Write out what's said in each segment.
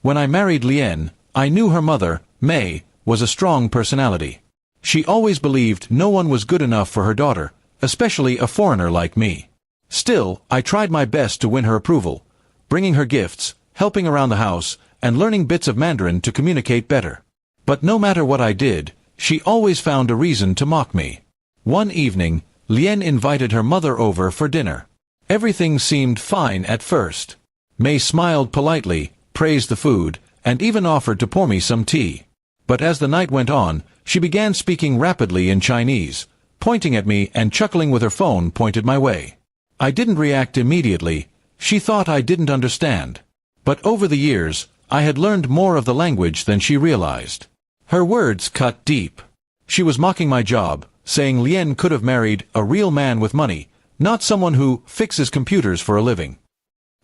When I married Lien, I knew her mother, May, was a strong personality. She always believed no one was good enough for her daughter, especially a foreigner like me. Still, I tried my best to win her approval, bringing her gifts, helping around the house, and learning bits of Mandarin to communicate better. But no matter what I did, she always found a reason to mock me. One evening, Lien invited her mother over for dinner. Everything seemed fine at first. May smiled politely, praised the food, and even offered to pour me some tea. But as the night went on, she began speaking rapidly in Chinese, pointing at me and chuckling with her phone pointed my way. I didn't react immediately. She thought I didn't understand. But over the years, I had learned more of the language than she realized. Her words cut deep. She was mocking my job, saying Lien could have married a real man with money, not someone who fixes computers for a living.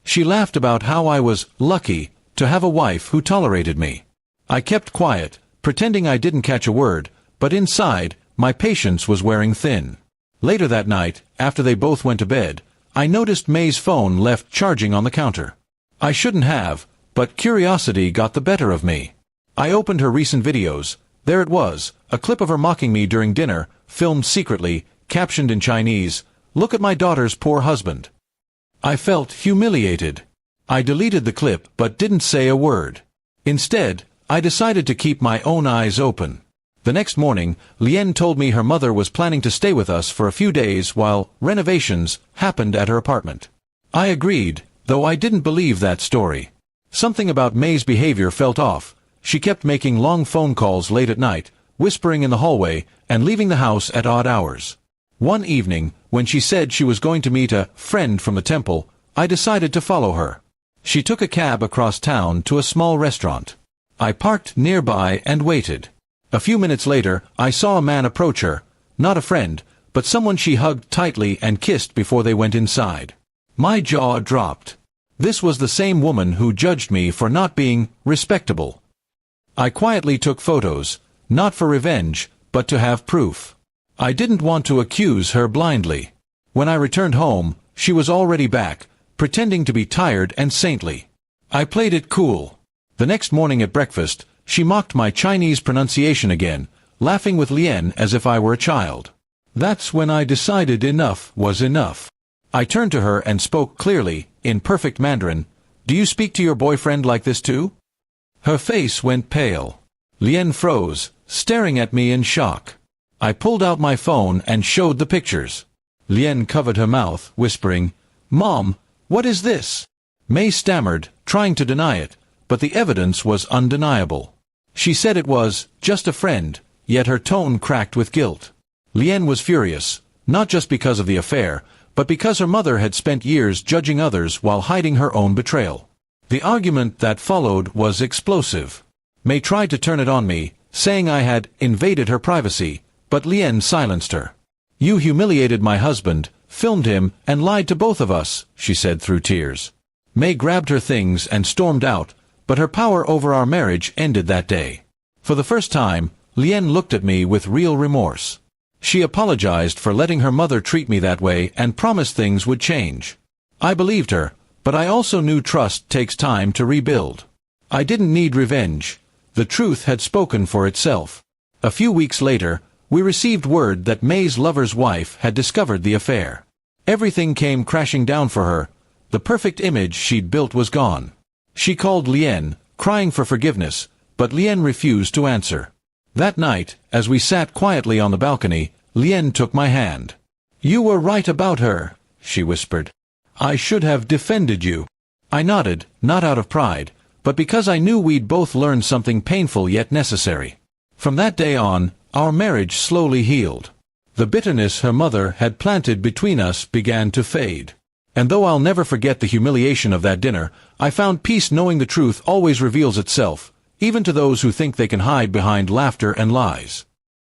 She laughed about how I was lucky to have a wife who tolerated me. I kept quiet, pretending I didn't catch a word, but inside, my patience was wearing thin. Later that night, after they both went to bed, I noticed May's phone left charging on the counter. I shouldn't have, but curiosity got the better of me. I opened her recent videos. There it was, a clip of her mocking me during dinner, filmed secretly, captioned in Chinese, "Look at my daughter's poor husband." I felt humiliated. I deleted the clip but didn't say a word. Instead, I decided to keep my own eyes open. The next morning, Lien told me her mother was planning to stay with us for a few days while renovations happened at her apartment. I agreed, though I didn't believe that story. Something about May's behavior felt off. She kept making long phone calls late at night, whispering in the hallway, and leaving the house at odd hours. One evening, when she said she was going to meet a friend from the temple, I decided to follow her. She took a cab across town to a small restaurant. I parked nearby and waited. A few minutes later, I saw a man approach her, not a friend, but someone she hugged tightly and kissed before they went inside. My jaw dropped. This was the same woman who judged me for not being respectable. I quietly took photos, not for revenge, but to have proof. I didn't want to accuse her blindly. When I returned home, she was already back, pretending to be tired and saintly. I played it cool. The next morning at breakfast, she mocked my Chinese pronunciation again, laughing with Lien as if I were a child. That's when I decided enough was enough. I turned to her and spoke clearly, in perfect Mandarin, "Do you speak to your boyfriend like this too?" Her face went pale. Lien froze, staring at me in shock. I pulled out my phone and showed the pictures. Lien covered her mouth, whispering, "Mom, what is this?" May stammered, trying to deny it, but the evidence was undeniable. She said it was just a friend, yet her tone cracked with guilt. Lien was furious, not just because of the affair, but because her mother had spent years judging others while hiding her own betrayal. The argument that followed was explosive. May tried to turn it on me, saying I had invaded her privacy, but Lien silenced her. "You humiliated my husband, filmed him, and lied to both of us," she said through tears. May grabbed her things and stormed out, but her power over our marriage ended that day. For the first time, Lien looked at me with real remorse. She apologized for letting her mother treat me that way and promised things would change. I believed her, but I also knew trust takes time to rebuild. I didn't need revenge. The truth had spoken for itself. A few weeks later, we received word that May's lover's wife had discovered the affair. Everything came crashing down for her. The perfect image she'd built was gone. She called Lien, crying for forgiveness, but Lien refused to answer. That night, as we sat quietly on the balcony, Lien took my hand. "You were right about her," she whispered. "I should have defended you." I nodded, not out of pride, but because I knew we'd both learned something painful yet necessary. From that day on, our marriage slowly healed. The bitterness her mother had planted between us began to fade. And though I'll never forget the humiliation of that dinner, I found peace knowing the truth always reveals itself, even to those who think they can hide behind laughter and lies.